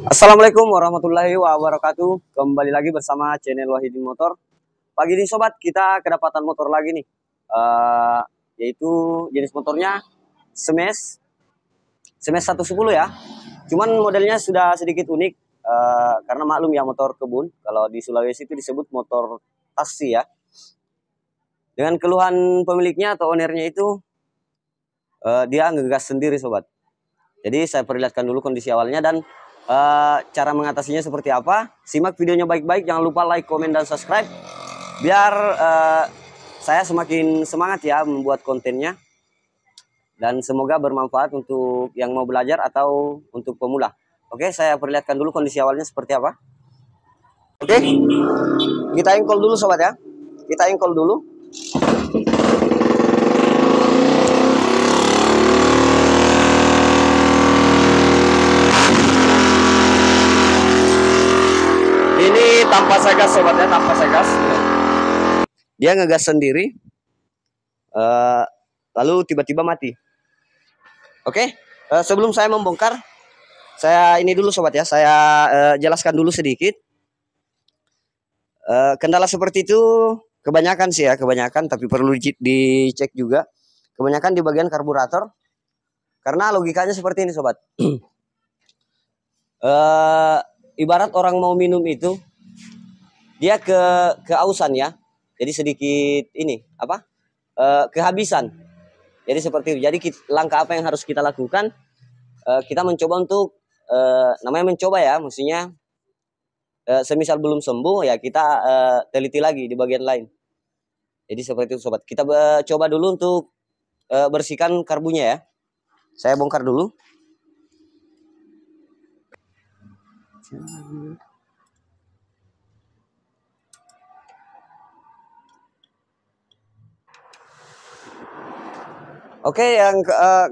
Assalamualaikum warahmatullahi wabarakatuh. Kembali lagi bersama channel Wahidin Motor. Pagi ini sobat, kita kedapatan motor lagi nih. Yaitu jenis motornya Smash 110 ya. Cuman modelnya sudah sedikit unik. Karena maklum ya, motor kebun. Kalau di Sulawesi itu disebut motor tasi ya. Dengan keluhan pemiliknya atau ownernya itu dia ngegas sendiri sobat. Jadi saya perlihatkan dulu kondisi awalnya dan cara mengatasinya seperti apa. Simak videonya baik-baik, jangan lupa like, komen, dan subscribe biar saya semakin semangat ya membuat kontennya, dan semoga bermanfaat untuk yang mau belajar atau untuk pemula. Oke, saya perlihatkan dulu kondisi awalnya seperti apa. Oke, kita engkol dulu sobat ya, kita engkol dulu. Ini tanpa segas sobat ya, tanpa segas. Dia ngegas sendiri, lalu tiba-tiba mati. Oke, sebelum saya membongkar, saya ini dulu sobat ya, saya jelaskan dulu sedikit. Kendala seperti itu kebanyakan sih ya, kebanyakan, tapi perlu dicek juga. Kebanyakan di bagian karburator, karena logikanya seperti ini sobat. Ibarat orang mau minum itu, dia keausan ya, jadi sedikit ini apa kehabisan. Jadi seperti itu. Jadi langkah apa yang harus kita lakukan? Kita mencoba untuk namanya mencoba ya, maksudnya semisal belum sembuh ya kita teliti lagi di bagian lain. Jadi seperti itu sobat. Kita coba dulu untuk bersihkan karbunya ya. Saya bongkar dulu. Oke, yang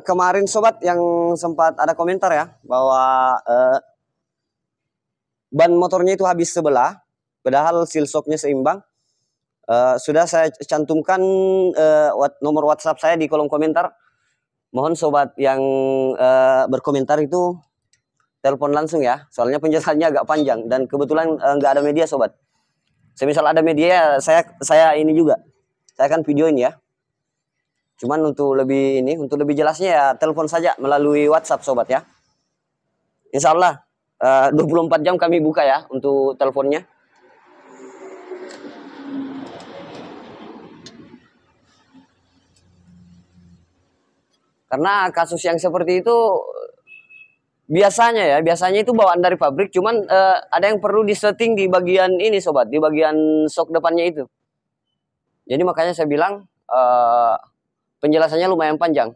kemarin sobat yang sempat ada komentar ya bahwa ban motornya itu habis sebelah, padahal seal shocknya seimbang. Sudah saya cantumkan nomor WhatsApp saya di kolom komentar. Mohon sobat yang berkomentar itu telepon langsung ya, soalnya penjelasannya agak panjang dan kebetulan nggak ada media sobat. Semisal ada media, saya ini juga, saya akan videoin ya. Cuman untuk lebih jelasnya ya telepon saja melalui WhatsApp sobat ya. Insya Allah 24 jam kami buka ya untuk teleponnya. Karena kasus yang seperti itu biasanya itu bawaan dari pabrik, cuman ada yang perlu disetting di bagian ini sobat, di bagian shock depannya itu. Jadi makanya saya bilang penjelasannya lumayan panjang.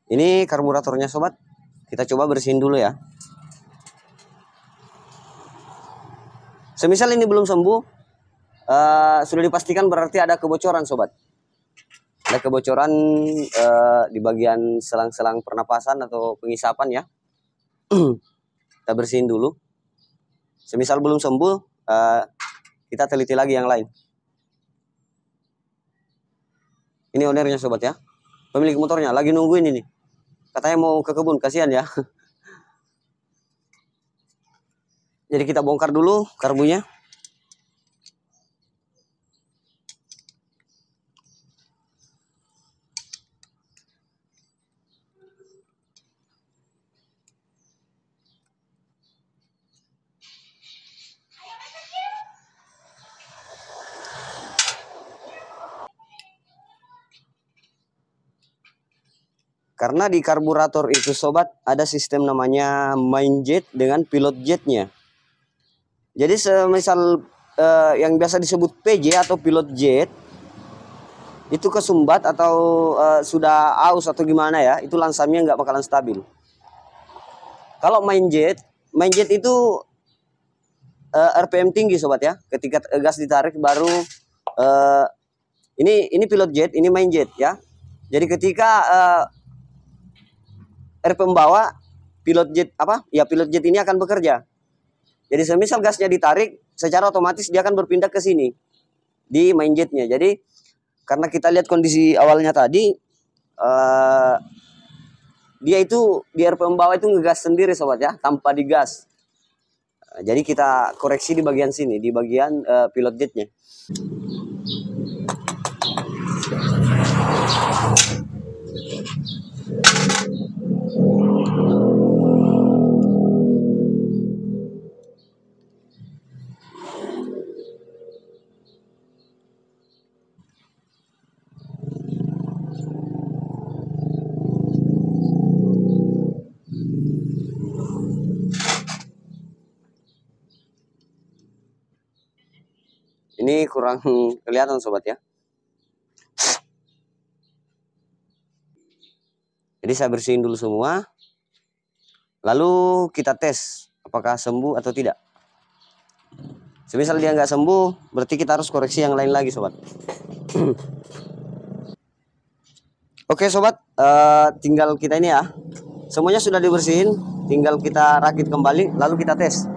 Ini karburatornya sobat, kita coba bersihin dulu ya. Semisal ini belum sembuh, sudah dipastikan berarti ada kebocoran sobat. Ada kebocoran di bagian selang-selang pernapasan atau pengisapan ya. Kita bersihin dulu. Semisal belum sembuh, kita teliti lagi yang lain. Ini ownernya sobat ya, pemilik motornya lagi nungguin ini. Katanya mau ke kebun, kasihan ya. Jadi kita bongkar dulu karbunya. Karena di karburator itu sobat ada sistem namanya main jet dengan pilot jetnya. Jadi semisal yang biasa disebut PJ atau pilot jet itu kesumbat atau sudah aus atau gimana ya, itu lansamnya nggak bakalan stabil. Kalau main jet itu RPM tinggi sobat ya. Ketika gas ditarik baru ini pilot jet, ini main jet ya. Jadi ketika RPM bawah, pilot jet ini akan bekerja. Jadi semisal gasnya ditarik, secara otomatis dia akan berpindah ke sini di main jetnya. Jadi karena kita lihat kondisi awalnya tadi, dia itu di RPM bawah itu ngegas sendiri sobat ya, tanpa digas. Jadi kita koreksi di bagian sini, di bagian pilot jetnya. Ini kurang kelihatan sobat ya. Jadi saya bersihin dulu semua. Lalu kita tes apakah sembuh atau tidak. Semisal dia nggak sembuh, berarti kita harus koreksi yang lain lagi sobat. Oke sobat, tinggal kita ini ya. Semuanya sudah dibersihin, tinggal kita rakit kembali, lalu kita tes.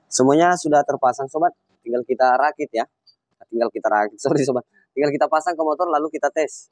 Semuanya sudah terpasang sobat, tinggal kita rakit ya. Sorry sobat. Tinggal kita pasang ke motor lalu kita tes.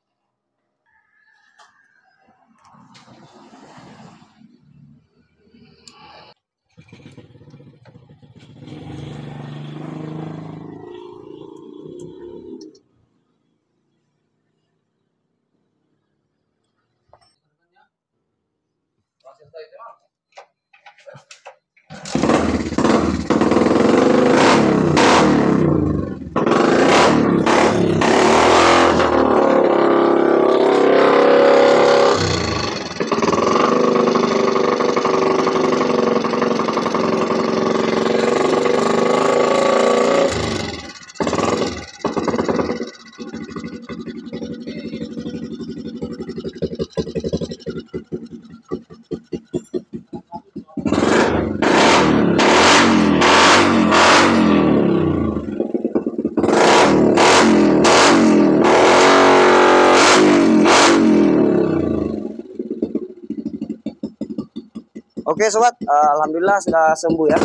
Oke sobat, alhamdulillah sudah sembuh ya.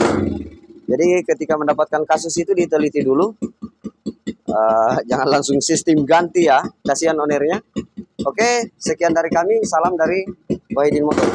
Jadi ketika mendapatkan kasus itu diteliti dulu, jangan langsung sistem ganti ya, kasihan ownernya. Oke, sekian dari kami, salam dari Wahidin Motor.